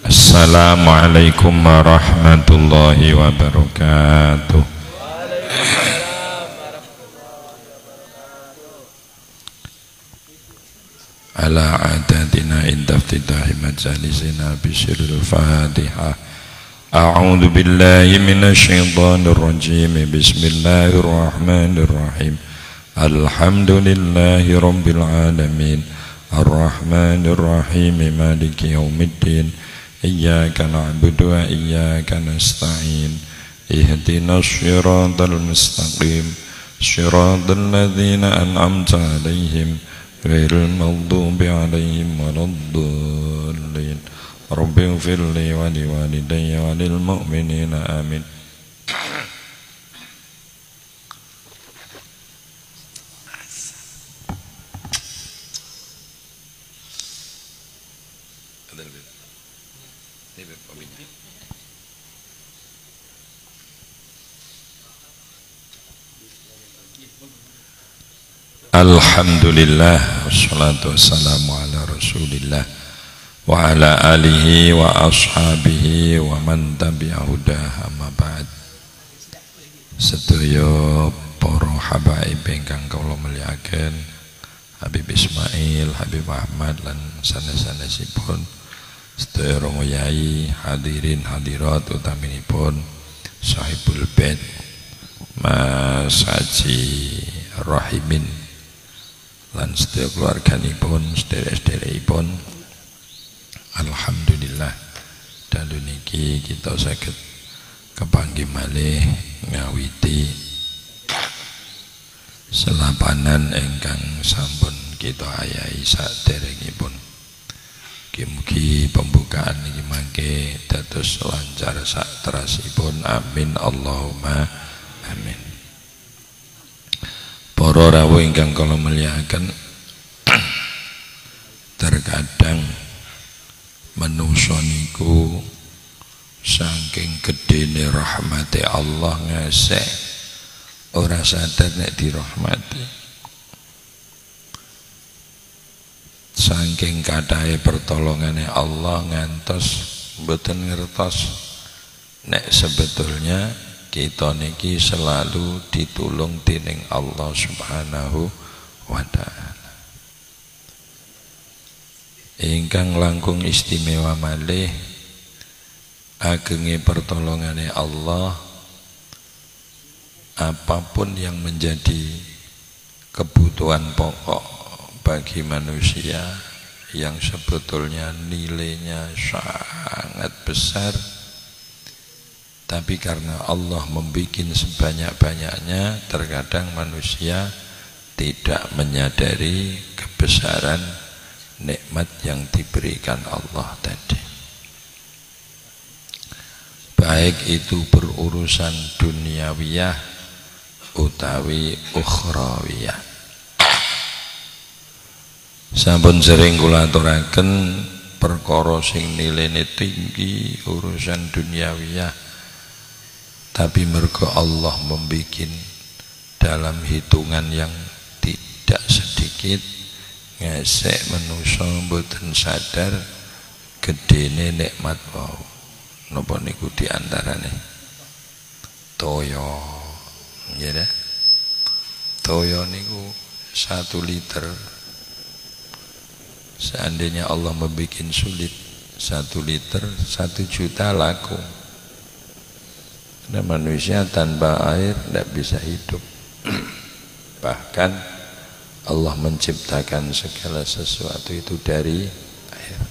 Assalamualaikum warahmatullahi wabarakatuh. Ala adatina inda iftitahi majalisina bisirul fatihah. A'udhu billahi minasyaitanir rajim. Bismillahirrahmanirrahim. Alhamdulillahi rabbil alamin. Ar-Rahmanir Rahim. Maliki yaumiddin. Iyyaka na'budu wa iyyaka nasta'in. Ihdinas siratal mustaqim. Siratal ladzina an'amta 'alaihim ghairil maghdubi 'alaihim waladdallin. Rabbighfir li wa liwalidayya wa lil mu'minina amin. Alhamdulillah wassalatu wassalamu ala rasulillah wa ala alihi wa ashabihi wa man tabi'ahudah amma ba'd. Sedaya para habaib ingkang kula mulyakaken, Habib Ismail, Habib Ahmad lan sanes-sanesipun, sedaya romo yai, hadirin hadirat utaminipun Sahibul Bait Mas Haji Rahimin lan sedaya keluarganipun, sederek-sederekipun. Alhamdulillah dalu niki kita saged kepanggih malih ngawiti selapanan ingkang sampun kita ayahi saderengipun. Mugi-mugi pembukaan niki mangke dados lancar sak terasipun. Amin Allahumma amin. Para rawuh ingkang kula mulyakaken, terkadang manungsa niku saking gedene rahmate Allah ngesek ora sadar nek dirahmati. Saking kathahe pertolongane Allah ngantos mboten ngertos nek sebetulnya kita niki selalu ditulung dening Allah Subhanahu wa ta'ala. Ingkang langkung istimewa malih agenge pertolongane Allah, apapun yang menjadi kebutuhan pokok bagi manusia yang sebetulnya nilainya sangat besar, tapi karena Allah membuat sebanyak-banyaknya, terkadang manusia tidak menyadari kebesaran nikmat yang diberikan Allah tadi. Baik itu berurusan duniawiyah utawi ukhrawiyah. Sampun sering kula aturaken perkara sing nilaine tinggi urusan duniawiyah, tapi mergo Allah membuat dalam hitungan yang tidak sedikit ngesek manusa mboten sadar gedene nikmat wau. Napa niku diantarane toya, nggih ya. Toya niku 1 liter. Seandainya Allah membuat sulit 1 liter 1 juta laku. Karena manusia tanpa air tidak bisa hidup. Bahkan Allah menciptakan segala sesuatu itu dari air.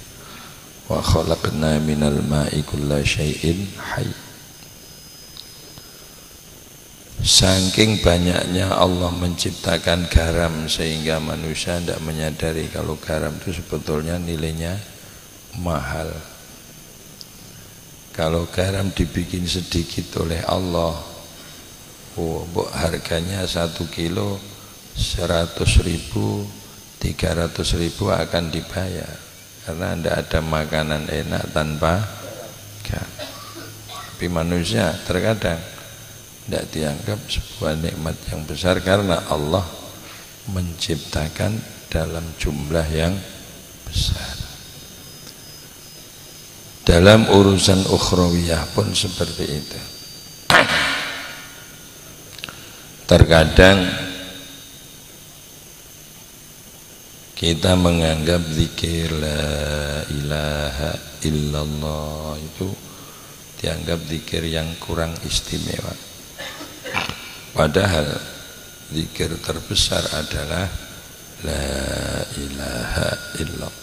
Wa khalaqna minal ma'i kulla syai'in hayy. Saking banyaknya Allah menciptakan garam sehingga manusia tidak menyadari kalau garam itu sebetulnya nilainya mahal. Kalau garam dibikin sedikit oleh Allah, harganya 1 kilo 100.000, 300.000 akan dibayar, karena tidak ada makanan enak tanpa garam. Tapi manusia terkadang tidak dianggap sebuah nikmat yang besar karena Allah menciptakan dalam jumlah yang besar. Dalam urusan ukhrawiyah pun seperti itu. Terkadang kita menganggap zikir la ilaha illallah itu dianggap zikir yang kurang istimewa. Padahal zikir terbesar adalah la ilaha illallah.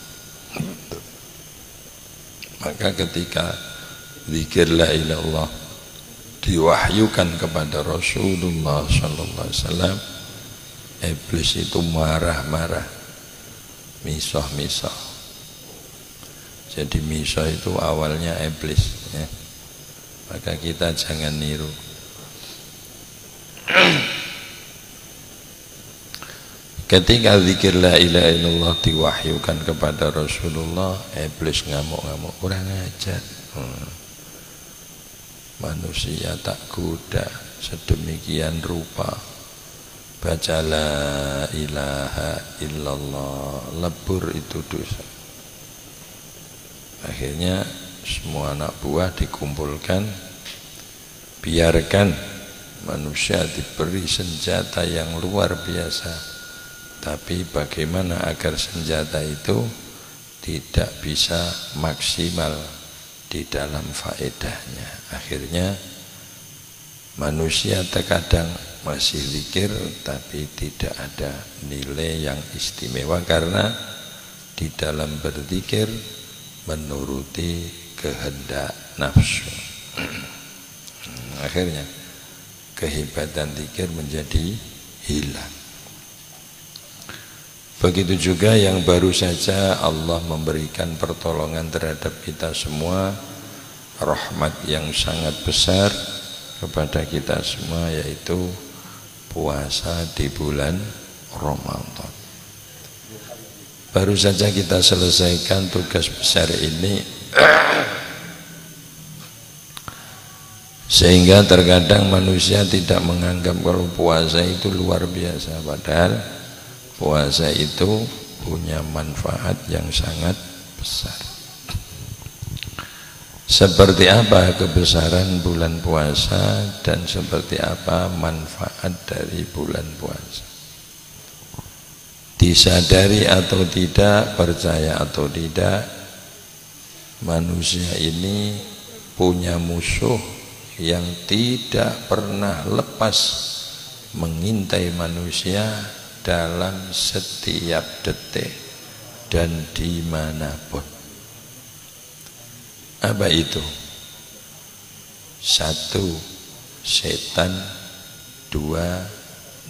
Maka ketika zikir la ilaha illallah diwahyukan kepada Rasulullah sallallahu alaihi wasallam, iblis itu marah-marah, misoh-misoh. Jadi misoh itu awalnya iblis, ya. Maka kita jangan niru. Ketika zikir la ilaha illallah diwahyukan kepada Rasulullah, iblis ngamuk-ngamuk, kurang ajar. Manusia tak kuda sedemikian rupa, baca la ilaha illallah, lebur itu dosa. Akhirnya semua anak buah dikumpulkan, biarkan manusia diberi senjata yang luar biasa. Tapi bagaimana agar senjata itu tidak bisa maksimal di dalam faedahnya. Akhirnya manusia terkadang masih zikir tapi tidak ada nilai yang istimewa karena di dalam berzikir menuruti kehendak nafsu. Akhirnya kehebatan zikir menjadi hilang. Begitu juga yang baru saja Allah memberikan pertolongan terhadap kita semua, rahmat yang sangat besar kepada kita semua, yaitu puasa di bulan Ramadan. Baru saja kita selesaikan tugas besar ini, sehingga terkadang manusia tidak menganggap kalau puasa itu luar biasa, padahal puasa itu punya manfaat yang sangat besar. Seperti apa kebesaran bulan puasa dan seperti apa manfaat dari bulan puasa? Disadari atau tidak, percaya atau tidak, manusia ini punya musuh yang tidak pernah lepas mengintai manusia dalam setiap detik dan dimanapun. Apa itu? Satu, setan. Dua,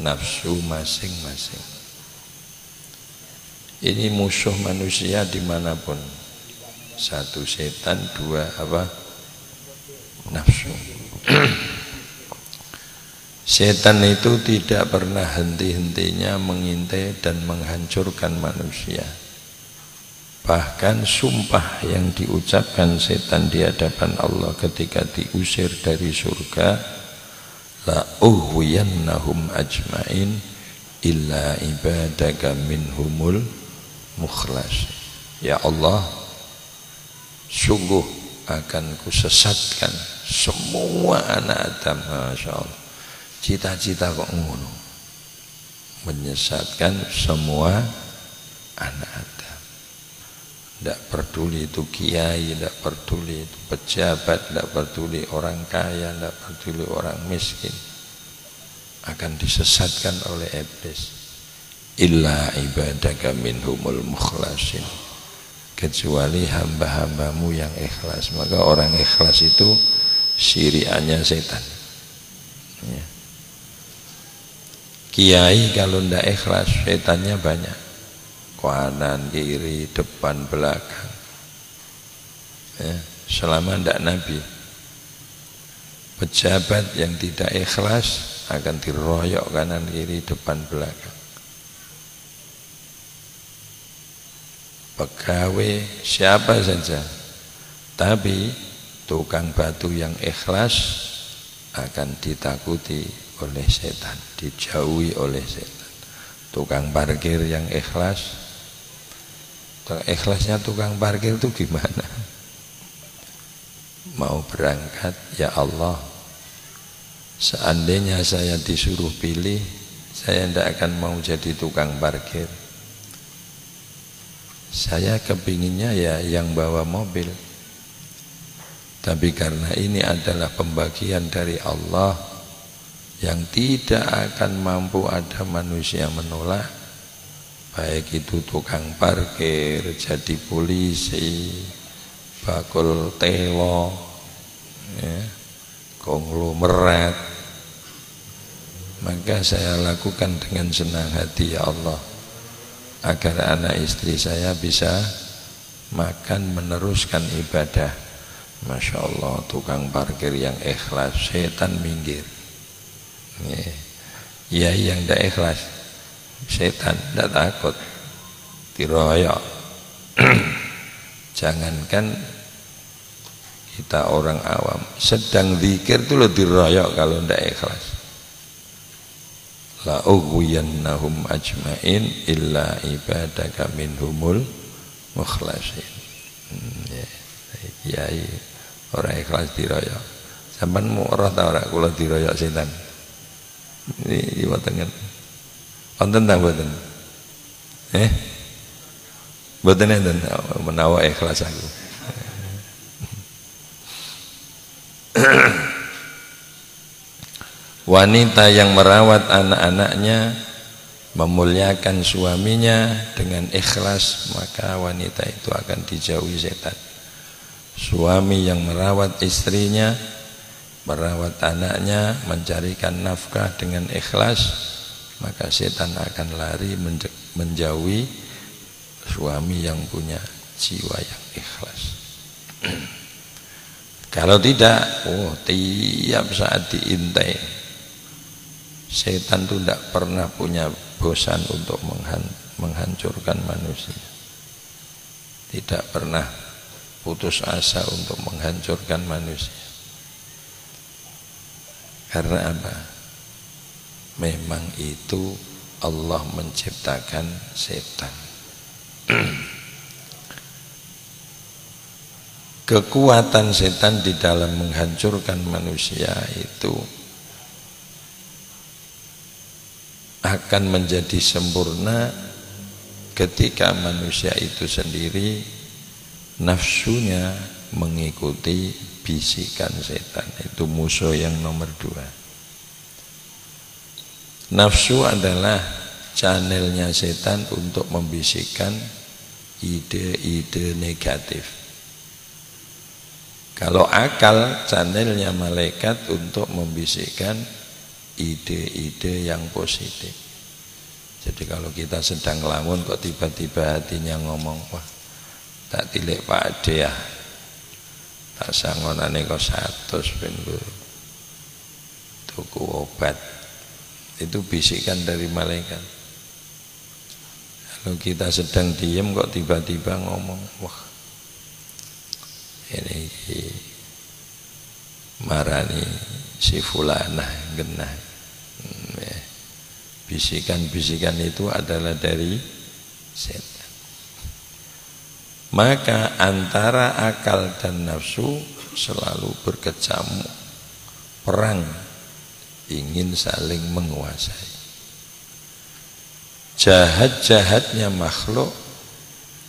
nafsu masing-masing. Ini musuh manusia dimanapun. Satu, setan. Dua, apa? Nafsu. Setan itu tidak pernah henti-hentinya mengintai dan menghancurkan manusia. Bahkan sumpah yang diucapkan setan di hadapan Allah ketika diusir dari surga, la ughwiyannahum ajmain illa ibadaka minhumul mukhlas. Ya Allah, sungguh akan kusesatkan semua anak Adam. Masya Allah, cita-cita kok ngono, menyesatkan semua anak Adam. Tidak peduli itu kiai, tidak peduli itu pejabat, tidak peduli orang kaya, tidak peduli orang miskin, akan disesatkan oleh iblis. Illa ibadaka minhumul mukhlasin, kecuali hamba-hambamu yang ikhlas. Maka orang ikhlas itu syiriannya setan, ya. Kiai kalau tidak ikhlas, setannya banyak, kanan kiri depan belakang, ya. Selama tidak Nabi. Pejabat yang tidak ikhlas akan diroyok kanan kiri depan belakang. Pegawai siapa saja, tapi tukang batu yang ikhlas akan ditakuti oleh setan, dijauhi oleh setan. Tukang parkir yang ikhlas, ikhlasnya tukang parkir itu gimana? mau berangkat, ya Allah, seandainya saya disuruh pilih, saya tidak akan mau jadi tukang parkir. Saya kepinginnya ya yang bawa mobil. Tapi karena ini adalah pembagian dari Allah yang tidak akan mampu ada manusia menolak, baik itu tukang parkir, jadi polisi, bakul telo, ya, konglomerat, maka saya lakukan dengan senang hati, ya Allah, agar anak istri saya bisa makan meneruskan ibadah. Masya Allah, tukang parkir yang ikhlas, setan minggir. Ya, yang tidak ikhlas, setan tidak takut, diroyok. Jangankan kita orang awam, sedang zikir itu loh diroyok kalau tidak ikhlas. La ughwiyannahum ajmain illa ibadaka minhumul mukhlasin. Kiai orang ikhlas diroyok. Sampeyan roh ta ora kula diroyok setan? Ini wonten. Wonten ta mboten? Mboten enten menawa ikhlas aku. Wanita yang merawat anak-anaknya, memuliakan suaminya dengan ikhlas, maka wanita itu akan dijauhi setan. Suami yang merawat istrinya, merawat anaknya, mencarikan nafkah dengan ikhlas, maka setan akan lari menjauhi suami yang punya jiwa yang ikhlas. Kalau tidak, tiap saat diintai. Setan itu tidak pernah punya bosan untuk menghancurkan manusia. Tidak pernah putus asa untuk menghancurkan manusia. Karena apa? Memang itu Allah menciptakan setan. Kekuatan setan di dalam menghancurkan manusia itu akan menjadi sempurna ketika manusia itu sendiri nafsunya mengikuti bisikan setan. Itu musuh yang nomor 2. Nafsu adalah channelnya setan untuk membisikkan ide-ide negatif. Kalau akal, channelnya malaikat untuk membisikkan ide-ide yang positif. Jadi kalau kita sedang ngelamun kok tiba-tiba hatinya ngomong, wah tak tilik Pak Ade ya, tak sangonane kok 100 ben tuku obat. Itu bisikan dari malaikat. Kalau kita sedang diem kok tiba-tiba ngomong, wah ini marani si fulanah genah. Bisikan-bisikan itu adalah dari setan. Maka antara akal dan nafsu selalu berkecamuk, perang, ingin saling menguasai. Jahat-jahatnya makhluk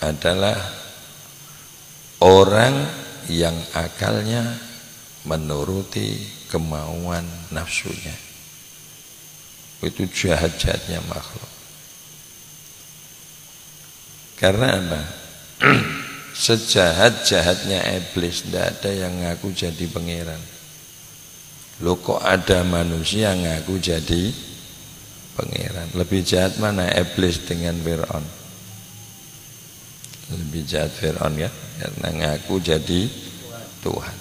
adalah orang yang akalnya menuruti kemauan nafsunya. Itu jahat-jahatnya makhluk. Karena apa? Sejahat-jahatnya iblis, tidak ada yang ngaku jadi pangeran. Loh kok ada manusia ngaku jadi pangeran? Lebih jahat mana iblis dengan Fir'aun? Lebih jahat Fir'aun ya, karena ngaku jadi Tuhan.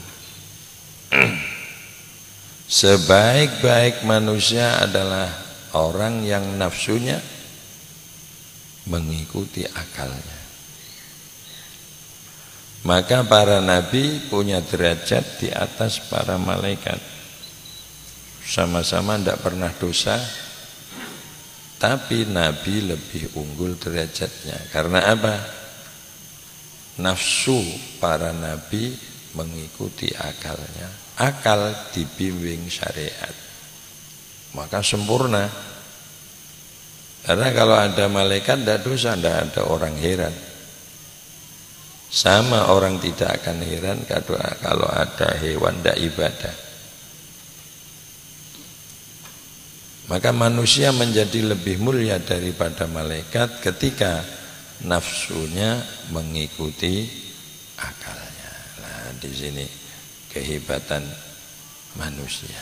Sebaik-baik manusia adalah orang yang nafsunya mengikuti akalnya. Maka para nabi punya derajat di atas para malaikat. Sama-sama tidak pernah dosa, tapi nabi lebih unggul derajatnya. Karena apa? Nafsu para nabi mengikuti akalnya. Akal dibimbing syariat, maka sempurna. Karena kalau ada malaikat tidak dosa, tidak ada orang heran. Sama orang tidak akan heran kalau ada hewan tidak ibadah. Maka manusia menjadi lebih mulia daripada malaikat ketika nafsunya mengikuti akalnya. Nah, di sini kehebatan manusia.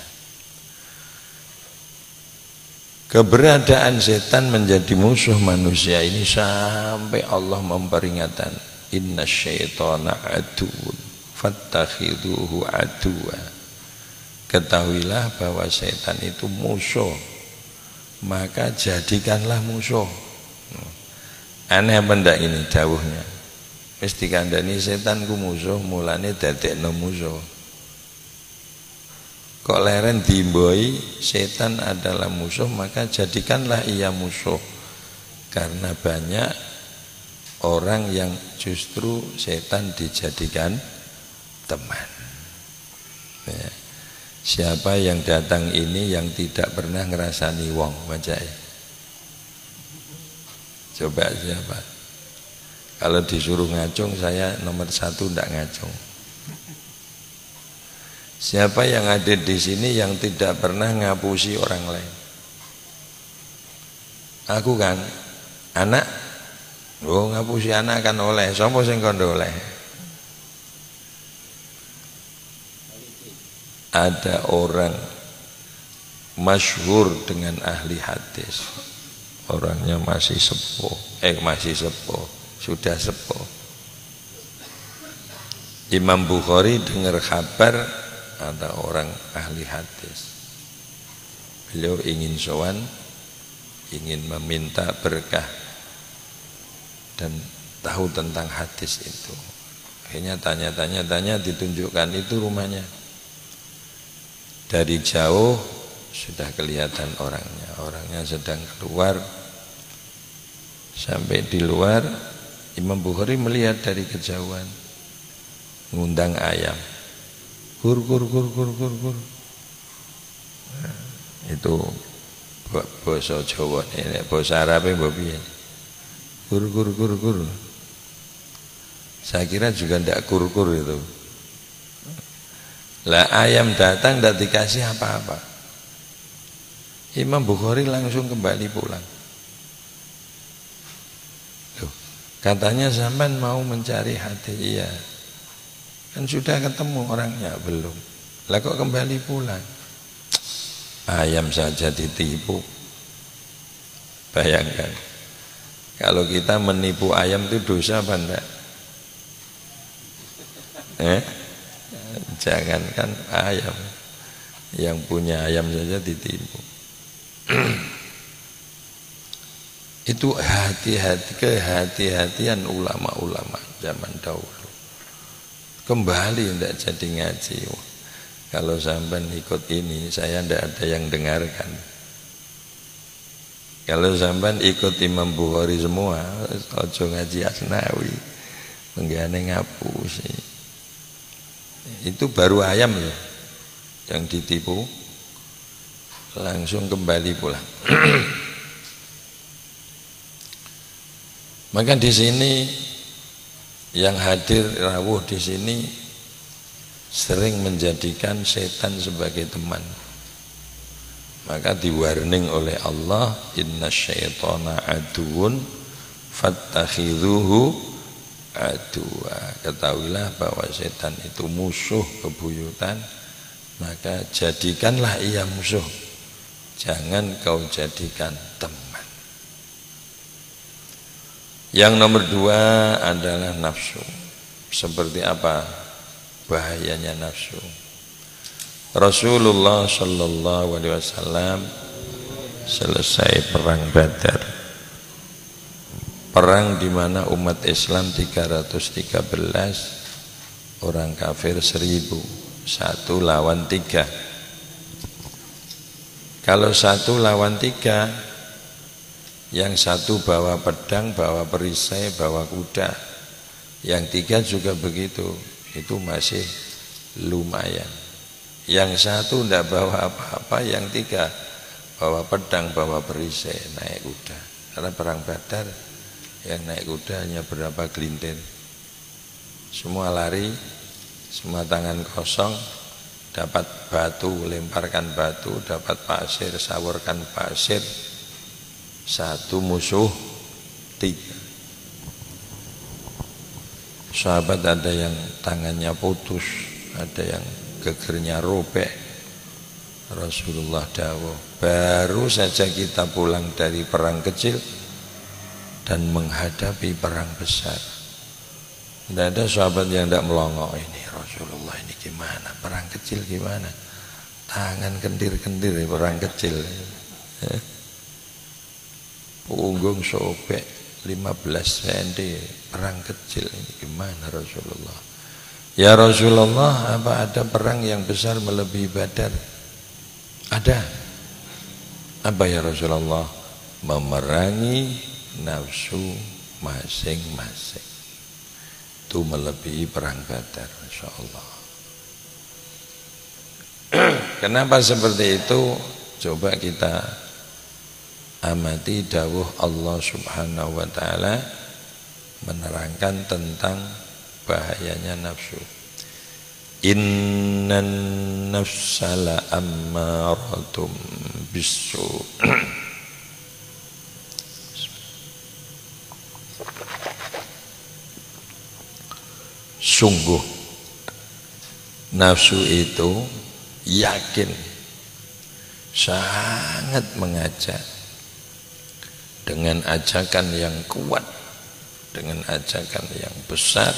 Keberadaan setan menjadi musuh manusia ini sampai Allah memperingatkan, inna syaitana aduun fattakhiduhu aduwa. Ketahuilah bahwa setan itu musuh, maka jadikanlah musuh. Aneh apa ndak ini dawuhnya? Wis dikandani setan ku musuh, mulane dadekno musuh. Kok leren dimboi setan adalah musuh, maka jadikanlah ia musuh. Karena banyak orang yang justru setan dijadikan teman. Ya. Siapa yang datang ini yang tidak pernah ngerasani wong, wajai? Coba siapa? Kalau disuruh ngacung, saya nomor 1 tidak ngacung. Siapa yang ada di sini yang tidak pernah ngapusi orang lain? Aku kan, anak, oh ngapusi anak kan oleh, sapa sing kondo oleh? Ada orang masyhur dengan ahli hadis, orangnya masih sepuh, sudah sepuh. Imam Bukhari dengar kabar ada orang ahli hadis. Beliau ingin sowan, ingin meminta berkah dan tahu tentang hadis itu. Akhirnya tanya, ditunjukkan itu rumahnya. Dari jauh sudah kelihatan orangnya sedang keluar. Sampai di luar, Imam Bukhari melihat dari kejauhan, ngundang ayam. Kur. Nah, itu bahasa Jawa, ini bahasa Arabnya mbok piye? Kur. Saya kira juga ndak kur itu. Lah ayam datang tidak dikasih apa-apa. Imam Bukhari langsung kembali pulang. Loh, katanya sampean mau mencari hati, iya. Kan sudah ketemu orangnya, belum. Lah kok kembali pulang? Ayam saja ditipu. Bayangkan, kalau kita menipu ayam itu dosa apa enggak? Jangankan ayam, yang punya ayam saja ditipu. Itu kehati-hatian ulama-ulama zaman dahulu. Kembali tidak jadi ngaji. Kalau sampai ikut ini, saya tidak ada yang dengarkan. Kalau sampai ikut Imam Bukhari semua, ojo ngaji Asnawi, menggane ngapusi. Itu baru ayam loh yang ditipu, langsung kembali pulang. Maka di sini yang hadir rawuh di sini sering menjadikan setan sebagai teman. Maka di-warning oleh Allah, inna syaitana aduun fattakhidhuhu aduwa. Ketahuilah bahwa setan itu musuh bebuyutan, maka jadikanlah ia musuh, jangan kau jadikan teman. Yang nomor 2 adalah nafsu. Seperti apa bahayanya nafsu? Rasulullah sallallahu alaihi wasallam selesai perang Badar, perang di mana umat Islam 313, orang kafir 1000, 1 lawan 3. Kalau 1 lawan 3, yang 1 bawa pedang, bawa perisai, bawa kuda, yang 3 juga begitu. itu masih lumayan. Yang satu tidak bawa apa-apa, yang tiga bawa pedang, bawa perisai, naik kuda. Karena perang Badar yang naik kuda hanya berapa gelintir. Semua lari, semua tangan kosong, dapat batu, lemparkan batu, dapat pasir, sawurkan pasir. Satu musuh, tiga. Sahabat ada yang tangannya putus, ada yang gegernya robek. Rasulullah dawuh, baru saja kita pulang dari perang kecil dan menghadapi perang besar. Tidak ada sahabat yang tidak melongok, ini Rasulullah ini gimana, perang kecil gimana, tangan kendir-kendir perang kecil, punggung sobek 15 cm, perang kecil ini gimana Rasulullah? Ya Rasulullah, apa ada perang yang besar melebihi Badar? Ada. Apa ya Rasulullah? Memerangi nafsu masing-masing. Itu melebihi perang Badar, Masya Allah. Kenapa seperti itu? Coba kita amati dawuh Allah Subhanahu wa ta'ala menerangkan tentang bahayanya nafsu. Innan nafsala ammaratum bisu. Sungguh nafsu itu yakin, sangat mengajak dengan ajakan yang kuat, dengan ajakan yang besar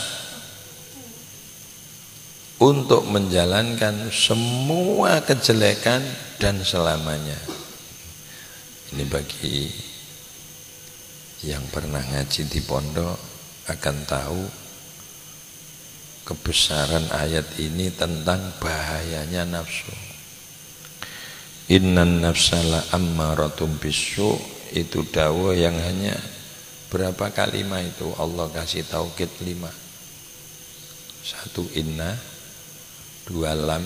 untuk menjalankan semua kejelekan dan selamanya. Ini bagi yang pernah ngaji di pondok akan tahu kebesaran ayat ini tentang bahayanya nafsu. Innan nafsala ammaratum bisu, itu dawuh yang hanya berapa kalimat itu Allah kasih taukid 5. 1 inna, 2 lam,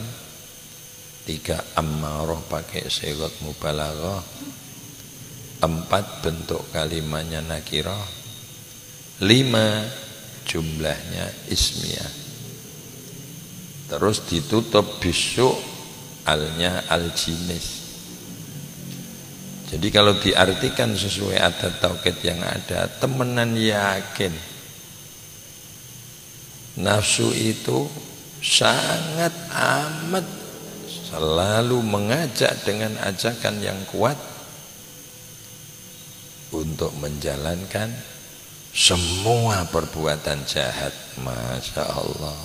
3 ammarah pakai sigat mubalaghah, 4 bentuk kalimatnya nakirah, 5 jumlahnya ismiyah. Terus ditutup bisu, alnya al-jinis. Jadi kalau diartikan sesuai adat taukid yang ada, temenan yakin nafsu itu sangat amat selalu mengajak dengan ajakan yang kuat untuk menjalankan semua perbuatan jahat, Masya Allah,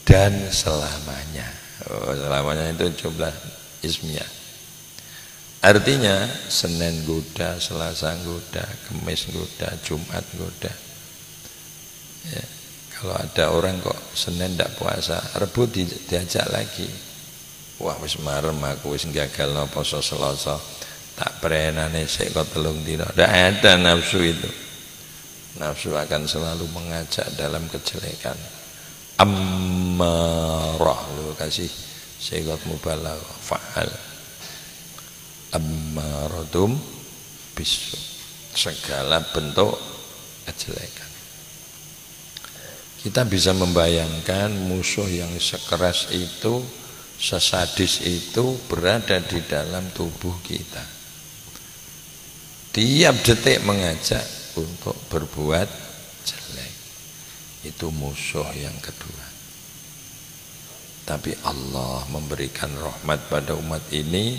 dan selamanya. Selamanya itu jumlah ismiyah. Artinya Senin goda, Selasa goda, Kamis goda, Jumat goda. Ya, kalau ada orang kok Senin tidak puasa, Rebu diajak lagi. Wah wis marem aku wis gagal no poso Selasa, tak prenane sik kok 3 dina. Tidak ada nafsu itu. Nafsu akan selalu mengajak dalam kejelekan. Ammarah, lu kasih sigat mubalaghah, fa'al. Ammaratum bisu, segala bentuk kejelekan. Kita bisa membayangkan musuh yang sekeras itu, sesadis itu berada di dalam tubuh kita. Tiap detik mengajak untuk berbuat jelek. Itu musuh yang kedua. Tapi Allah memberikan rahmat pada umat ini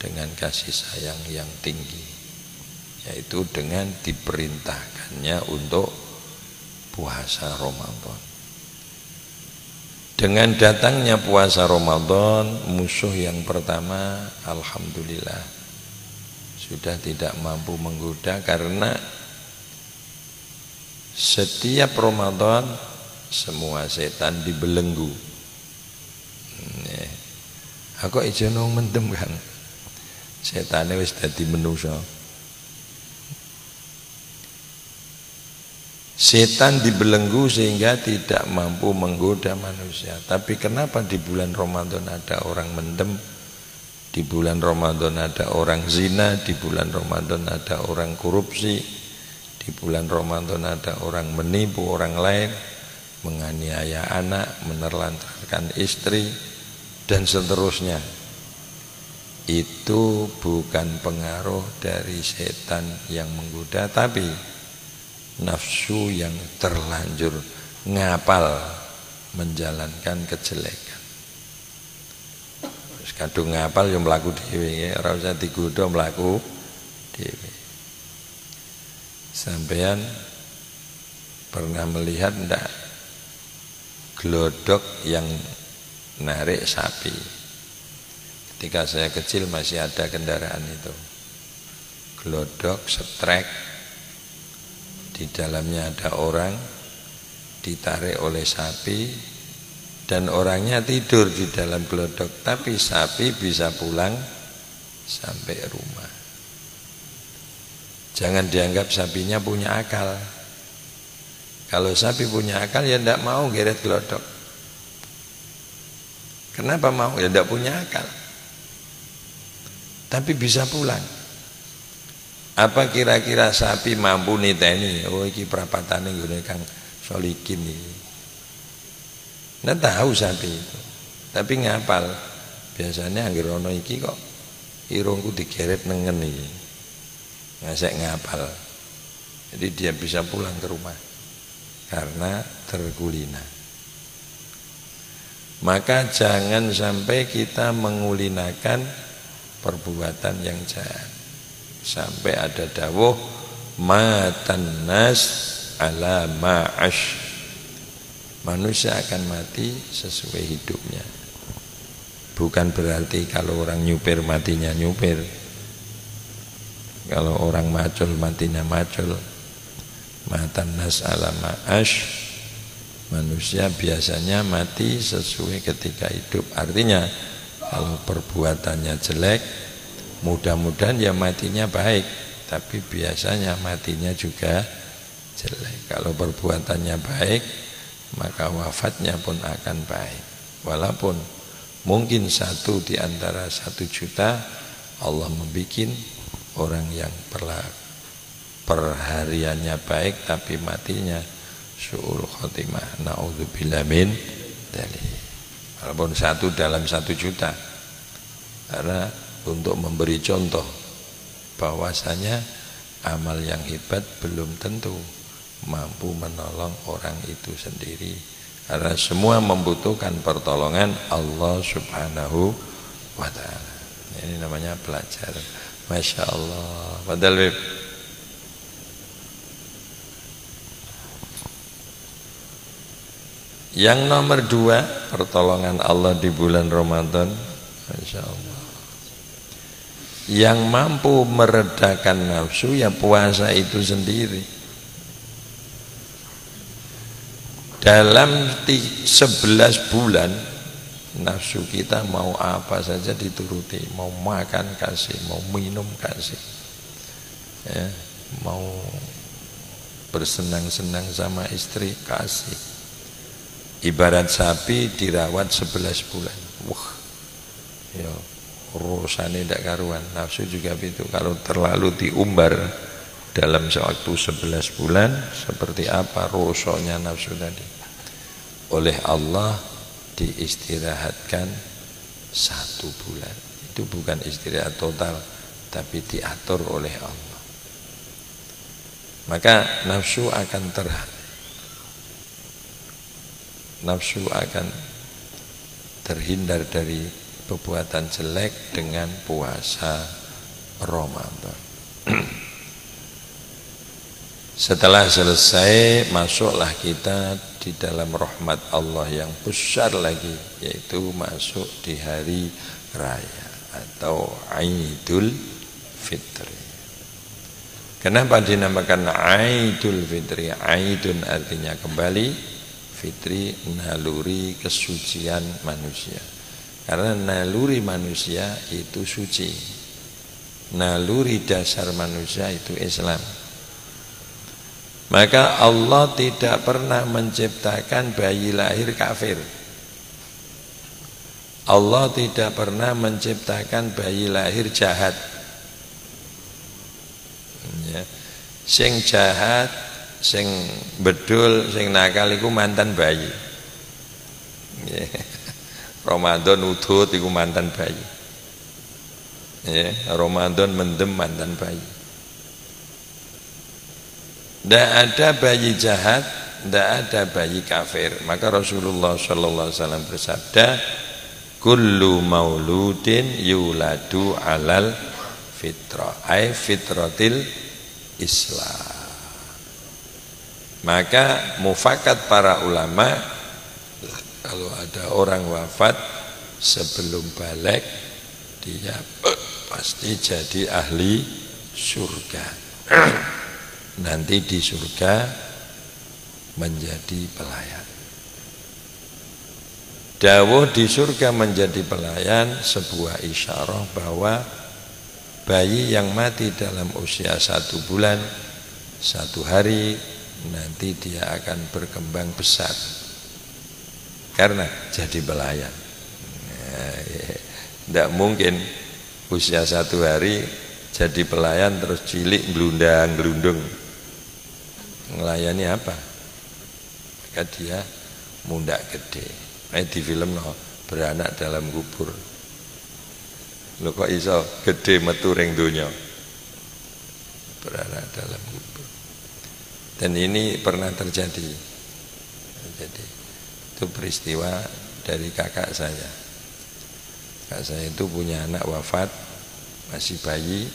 dengan kasih sayang yang tinggi, yaitu dengan diperintahkannya untuk puasa Ramadan. Dengan datangnya puasa Ramadan, musuh yang pertama alhamdulillah sudah tidak mampu menggoda, karena setiap Ramadan semua setan dibelenggu. Aku ijo nang mendem kan. Setane wis dadi manusa. Setan dibelenggu sehingga tidak mampu menggoda manusia. Tapi kenapa di bulan Ramadan ada orang mendem, di bulan Ramadan ada orang zina, di bulan Ramadan ada orang korupsi, di bulan Ramadan ada orang menipu orang lain, menganiaya anak, menelantarkan istri, dan seterusnya. Itu bukan pengaruh dari setan yang menggoda, tapi nafsu yang terlanjur ngapal menjalankan kejelekan. Terus kadung ngapal yang mlaku dhewe, ora usah digodha mlaku dhewe. Sampeyan pernah melihat ndak glodok yang narik sapi? Ketika saya kecil masih ada kendaraan itu. Glodok setrek, di dalamnya ada orang, ditarik oleh sapi, dan orangnya tidur di dalam glodok, tapi sapi bisa pulang sampai rumah. Jangan dianggap sapinya punya akal. Kalau sapi punya akal ya tidak mau geret glodok. Kenapa mau? Ya tidak punya akal. Tapi bisa pulang. Apa kira-kira sapi mampu niteni? Oh iki prapatane nggone Kang Solikin iki. Nggak tahu sapi itu. Tapi ngapal. Biasanya anggere ana iki kok irungku digeret nengen iki. Ngasek ngapal. Jadi dia bisa pulang ke rumah karena terkulina. Maka jangan sampai kita mengulinakan perbuatan yang jahat. Sampai ada dawuh matan nas ala ma'ash, manusia akan mati sesuai hidupnya. Bukan berarti kalau orang nyupir matinya nyupir, kalau orang macul matinya macul. Matan nas ala ma'ash, manusia biasanya mati sesuai ketika hidup. Artinya kalau perbuatannya jelek, mudah-mudahan ya matinya baik, tapi biasanya matinya juga jelek. Kalau perbuatannya baik, maka wafatnya pun akan baik. Walaupun mungkin satu di antara 1 juta Allah membikin orang yang perhariannya baik tapi matinya su'ul khotimah. Na'udzubillah min dzalik. Walaupun 1 dalam 1 juta. Karena untuk memberi contoh bahwasanya amal yang hebat belum tentu mampu menolong orang itu sendiri, karena semua membutuhkan pertolongan Allah Subhanahu wa ta'ala. Ini namanya belajar. Masya Allah. Padahal yang nomor 2, pertolongan Allah di bulan Ramadan. Masya Allah. Yang mampu meredakan nafsu ya puasa itu sendiri. Dalam 11 bulan nafsu kita mau apa saja dituruti. Mau makan kasih, mau minum kasih, ya, mau bersenang-senang sama istri kasih. Ibarat sapi dirawat 11 bulan. Wah, ya urusane ndak karuan. Nafsu juga begitu. Kalau terlalu diumbar dalam waktu 11 bulan, seperti apa rusaknya nafsu tadi? Oleh Allah diistirahatkan 1 bulan. Itu bukan istirahat total, tapi diatur oleh Allah. Maka nafsu akan terhindar dari perbuatan jelek dengan puasa Ramadan. Setelah selesai, masuklah kita di dalam rahmat Allah yang besar lagi, yaitu masuk di hari raya atau Idul Fitri. Kenapa dinamakan Idul Fitri? Idun artinya kembali, Fitri naluri kesucian manusia. Karena naluri manusia itu suci. Naluri dasar manusia itu Islam. Maka Allah tidak pernah menciptakan bayi lahir kafir. Allah tidak pernah menciptakan bayi lahir jahat. Ya. Sing jahat, sing bedul, sing nakal iku mantan bayi. Ya. Ramadan udut iku mantan bayi. Ya, Ramadan mendem mantan bayi. Tidak ada bayi jahat, tidak ada bayi kafir. Maka Rasulullah SAW bersabda, kullu mauludin yuladu alal fitrah, ay fitratil Islam. Maka mufakat para ulama, kalau ada orang wafat sebelum balik, dia pasti jadi ahli surga. Nanti di surga menjadi pelayan. Dawuh di surga menjadi pelayan sebuah isyarah bahwa bayi yang mati dalam usia 1 bulan 1 hari nanti dia akan berkembang besar karena jadi pelayan. Tidak mungkin usia 1 hari jadi pelayan terus cilik gelundang-gelundung. Ngelayani apa? Maka dia mundak gede. Di film no, beranak dalam kubur. Lho kok iso gede metu ring donya? Beranak dalam kubur. Dan ini pernah terjadi. Jadi itu peristiwa dari kakak saya. Kakak saya itu punya anak wafat, masih bayi.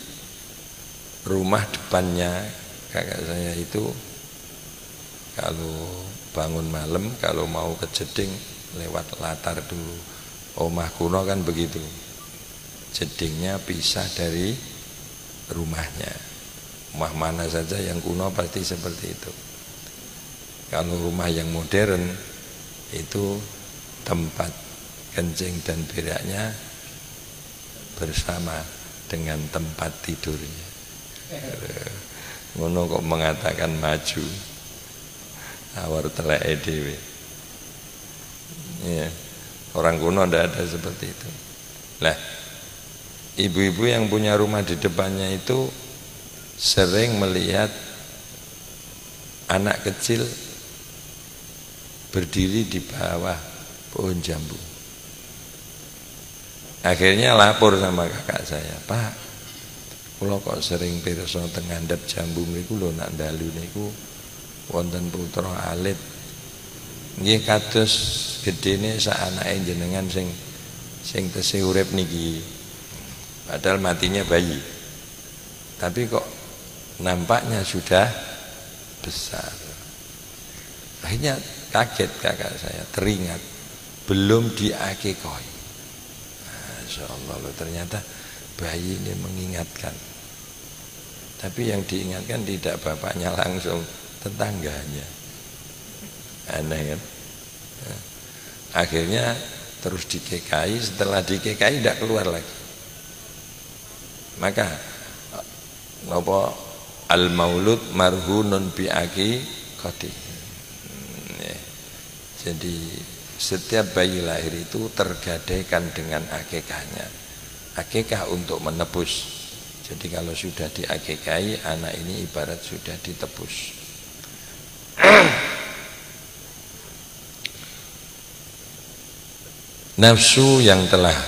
Rumah depannya kakak saya itu kalau bangun malam, kalau mau ke jeding lewat latar dulu. Omah kuno kan begitu, jedingnya pisah dari rumahnya. Rumah mana saja yang kuno pasti seperti itu. Kalau rumah yang modern itu tempat kencing dan beraknya bersama dengan tempat tidurnya. Ngono kok mengatakan maju, awar teleke dhewe. Ya, orang kuno tidak ada seperti itu. Lah, ibu-ibu yang punya rumah di depannya itu sering melihat anak kecil berdiri di bawah pohon jambu. Akhirnya lapor sama kakak saya, Pak, kula kok sering pirsa teng ngandhap jambu niku lho nak dalu niku wonten putra alit. Nggih kados gedene sak anake jenengan sing tesih urip niki. Padahal matinya bayi. Tapi kok nampaknya sudah besar. Akhirnya kaget kakak saya, teringat belum diakikoi. Masyaallah loh, ternyata bayi ini mengingatkan. Tapi yang diingatkan tidak bapaknya langsung, tetangganya. Aneh kan? Akhirnya terus dikekai, setelah dikekai tidak keluar lagi. Maka apa al-maulud marhunun bi aqiqati. Jadi setiap bayi lahir itu tergadaikan dengan akikahnya. Akikah untuk menebus. Jadi kalau sudah diakikai, anak ini ibarat sudah ditebus. Nafsu yang telah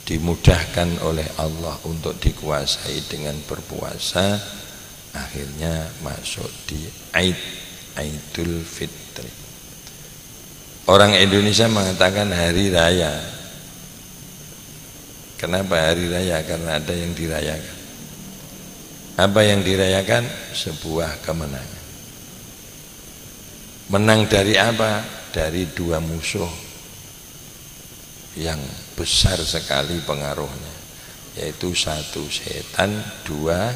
dimudahkan oleh Allah untuk dikuasai dengan berpuasa, akhirnya masuk di Aidul Fitri. Orang Indonesia mengatakan hari raya. Kenapa hari raya? Karena ada yang dirayakan. Apa yang dirayakan? Sebuah kemenangan. Menang dari apa? Dari dua musuh yang besar sekali pengaruhnya, yaitu satu setan, dua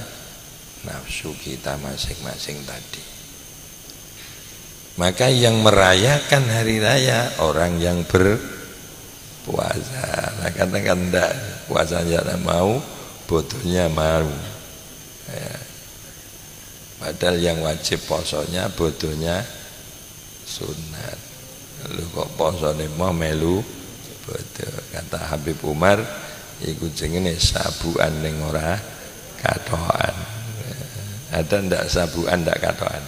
nafsu kita masing-masing tadi. Maka yang merayakan hari raya orang yang berpuasa. Nah, katakan enggak, puasanya mau, bodohnya mau. Ya. Padahal yang wajib posonya bodohnya sunat. Lu kok posone mau melu bodoh. Kata Habib Umar, iku jenenge sabuan ning ora katokan. Ada ndak sabuan ndak katokan?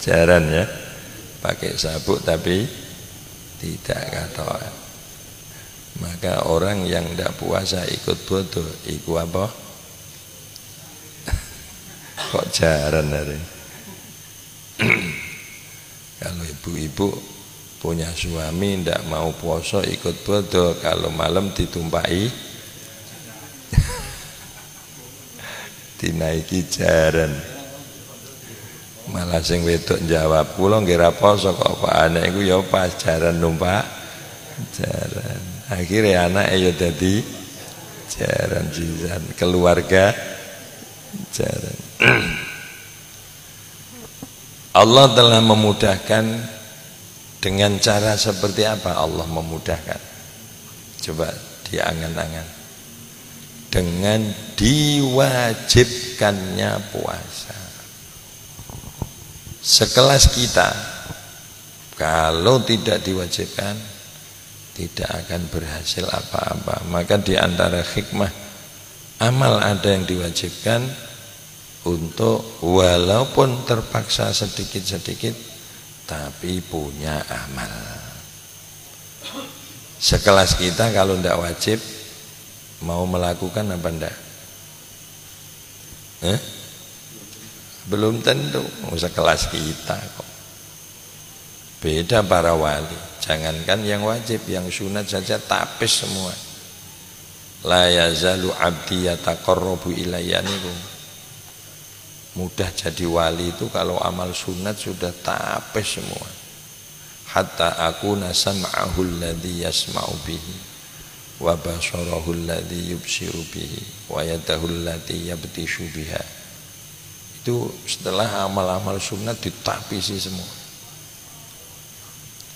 Jarang ya, pakai sabuk tapi tidak katokan. Maka orang yang ndak puasa ikut bodoh, iku apa? Kok jarang hari? Kalau ibu-ibu punya suami ndak mau puasa ikut bodoh, kalau malam ditumpai dinaiki jaran. Malah sing wedok jawab, kula nggih ra poso kok Pak, anak iku ya pas jaran numpak jaran. Akhirnya anak ya dadi jaran jiran, keluarga jaran. Allah telah memudahkan dengan cara seperti apa Allah memudahkan? Coba diangan-angan. Dengan diwajibkannya puasa. Sekelas kita kalau tidak diwajibkan tidak akan berhasil apa-apa. Maka di antara hikmah amal ada yang diwajibkan untuk walaupun terpaksa sedikit-sedikit tapi punya amal. Sekelas kita kalau tidak wajib mau melakukan apa enggak? Belum tentu. Sekelas kita kok. Beda para wali. Jangankan yang wajib, yang sunat saja tapis semua. La yazalu abdi yataqarrabu ilayya niku. Mudah jadi wali itu kalau amal sunat sudah tapis semua. Hatta akuna sam'ahu alladhi yasma'u bihi wa basarahu alladhi yubsiru bihi wa yadahu allati yabtishu biha. Itu setelah amal-amal sunat ditapisi semua.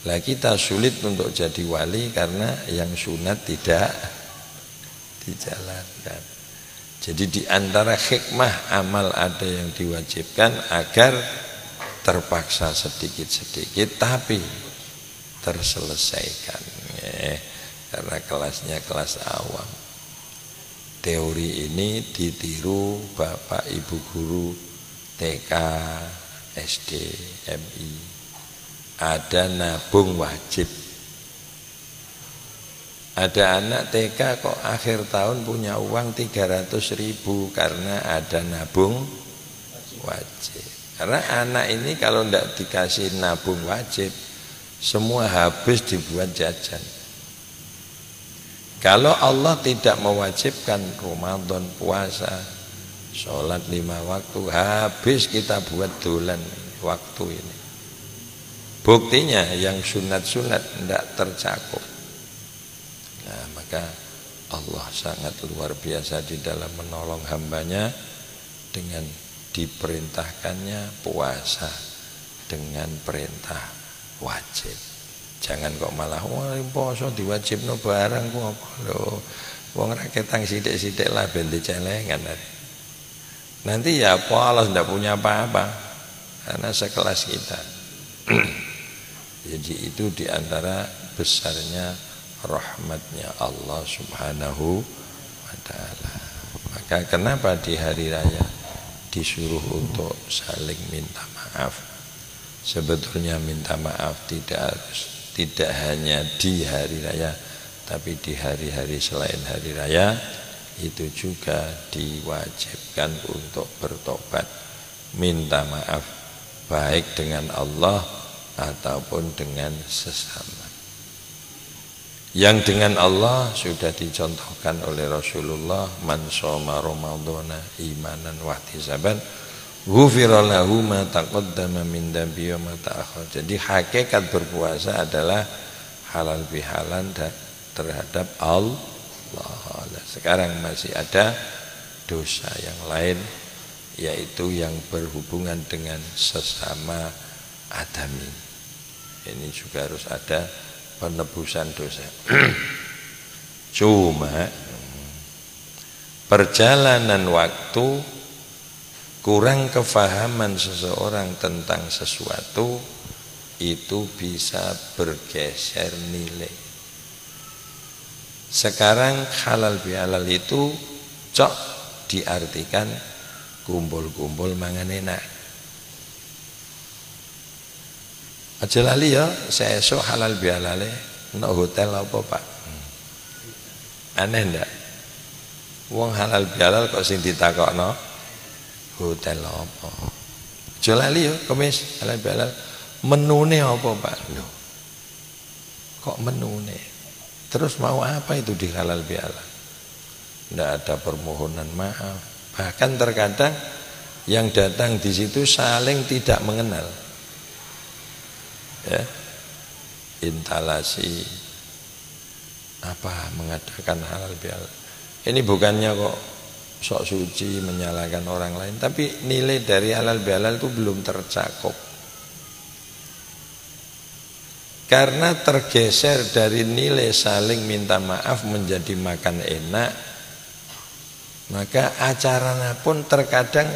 Lah kita sulit untuk jadi wali karena yang sunat tidak dijalankan. Jadi di antara hikmah amal ada yang diwajibkan agar terpaksa sedikit-sedikit tapi terselesaikan. Karena kelasnya kelas awam. Teori ini ditiru Bapak Ibu guru TK, SD, MI. Ada nabung wajib. Ada anak TK kok akhir tahun punya uang 300.000 karena ada nabung wajib. Karena anak ini kalau tidak dikasih nabung wajib, semua habis dibuat jajan. Kalau Allah tidak mewajibkan Ramadan, puasa, sholat 5 waktu, habis kita buat dolan waktu ini. Buktinya yang sunat-sunat tidak tercakup. Nah, maka Allah sangat luar biasa di dalam menolong hambanya dengan diperintahkannya puasa dengan perintah wajib. Jangan kok malah wah poso diwajibno barang ku apa lho. Wong ra ketang sithik-sithik lah ben dicelengan. Nanti ya polos ndak punya apa-apa. Karena sekelas kita. Jadi itu diantara besarnya rahmatnya Allah Subhanahu wa ta'ala. Maka kenapa di hari raya disuruh untuk saling minta maaf? Sebetulnya minta maaf tidak hanya di hari raya, tapi di hari-hari selain hari raya itu juga diwajibkan untuk bertobat, minta maaf baik dengan Allah ataupun dengan sesama. Yang dengan Allah sudah dicontohkan oleh Rasulullah, man shoma ramadhana imanan wa ihtisaban ghufira lahu ma taqaddama min dhanbi wa ma ta'akhkhar. Jadi hakikat berpuasa adalah halal bihalan terhadap Allah. Sekarang masih ada dosa yang lain, yaitu yang berhubungan dengan sesama adami. Ini juga harus ada penebusan dosa. Cuma perjalanan waktu kurang kefahaman seseorang tentang sesuatu itu bisa bergeser nilai. Sekarang halal bihalal itu cok diartikan kumpul-kumpul mangan enak. Aja lali ya, saya esok halal bihalale no hotel apa Pak? Aneh ndak? Wong halal bihalal kok sing ditakokno hotel apa? Aja lali ya, kemis halal bihalal. Menune apa Pak? Loh, kok menune? Terus mau apa itu di halal bihalal? Tidak ada permohonan maaf. Bahkan terkadang yang datang di situ saling tidak mengenal. Ya, instalasi apa mengadakan halal bihalal. Ini bukannya kok sok suci menyalahkan orang lain, tapi nilai dari halal bihalal itu belum tercakup. Karena tergeser dari nilai saling minta maaf menjadi makan enak, maka acaranya pun terkadang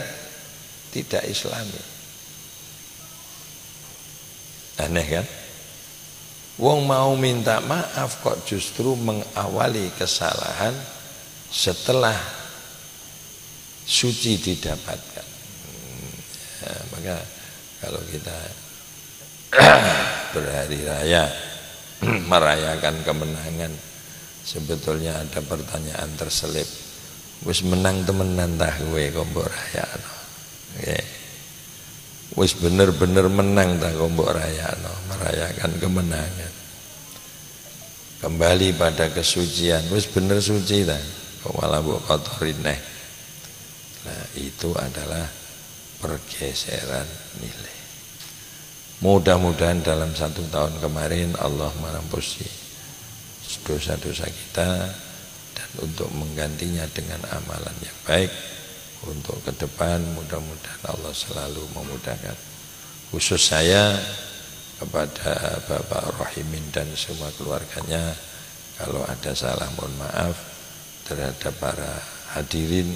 tidak islami. Aneh kan? Wong mau minta maaf kok justru mengawali kesalahan setelah suci didapatkan. Ya, maka kalau kita berhari raya merayakan kemenangan, sebetulnya ada pertanyaan terselip, wis menang temenan tah kowe kok mbok rayakno, nggih. Wis bener-bener menang tah kok mbok rayakno, merayakan kemenangan. Kembali pada kesucian, wis bener suci tah kok malah mbok kotorin neh. Nah, itu adalah pergeseran nilai. Mudah-mudahan dalam 1 tahun kemarin Allah mengampuni dosa-dosa kita dan untuk menggantinya dengan amalan yang baik. Untuk ke depan mudah-mudahan Allah selalu memudahkan. Khusus saya kepada Bapak Rohimin dan semua keluarganya, kalau ada salah mohon maaf. Terhadap para hadirin,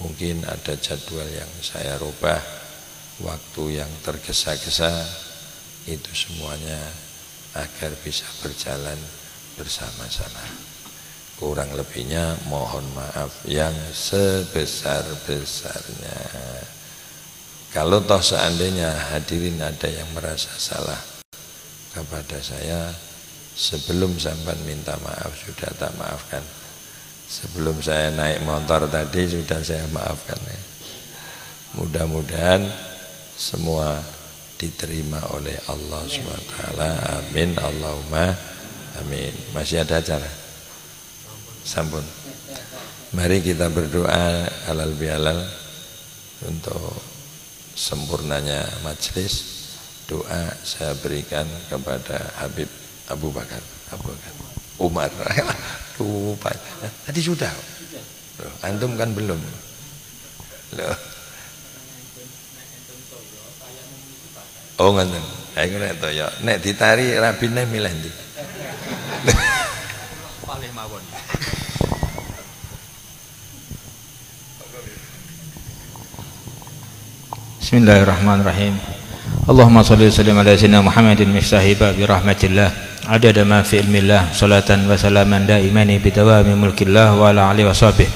mungkin ada jadwal yang saya rubah, waktu yang tergesa-gesa, itu semuanya agar bisa berjalan bersama-sama. Kurang lebihnya mohon maaf yang sebesar-besarnya. Kalau toh seandainya hadirin ada yang merasa salah kepada saya, sebelum sampai minta maaf sudah tak maafkan. Sebelum saya naik motor tadi sudah saya maafkan. Mudah-mudahan semua diterima oleh Allah SWT. Amin. Allahumma amin. Masih ada acara? Sampun. Mari kita berdoa halal bihalal untuk sempurnanya majelis. Doa saya berikan kepada Habib Abu Bakar Umar. Lupa. Tadi sudah. Loh, antum kan belum. Loh. Oh ngoten. Ayo nek toyo, nek ditari rabine milih ndi? Palih mawon. Bismillahirrahmanirrahim. Allahumma shalli wa sallim ala sayyidina Muhammadin miftahi babi rahmatillah adada ma fi ilmillah salatan wa salaman daimani bidawami mulkillah wa ala alihi wa sahbihi.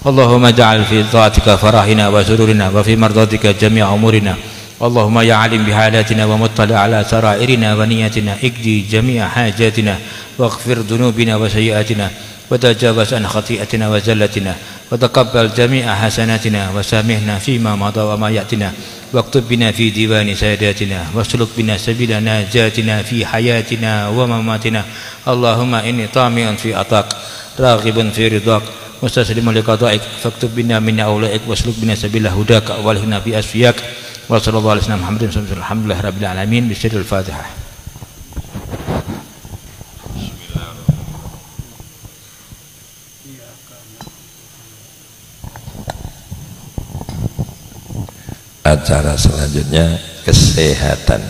Allahumma ja'al fi dhaatika farahina wa sururina wa fi mardatika jami'a umurina. Allahumma ya alim bihalatina wa muttali ala sarairina wa niyatina ikdi jami'a hajatina waghfir dhunubina wa sayyiatina wa tajawaz an khati'atina wa zallatina wa taqabbal jami'a hasanatina wa samihna fima madha wa ma ya'tina waktub bina fi diwani sayyidatina wasluk bina sabila najatina fi hayatina wa mamatina. Allahumma inni tami'un fi atak raghibun fi ridhak mustaslimun liqada'ik faktub bina min aulaik wasluk bina sabila hudaka walhina bi asfiyak wa sallallahu alaihi wasallam Muhammadin alhamdulillah rabbil alamin bisirril Fatihah. Acara selanjutnya kesehatan.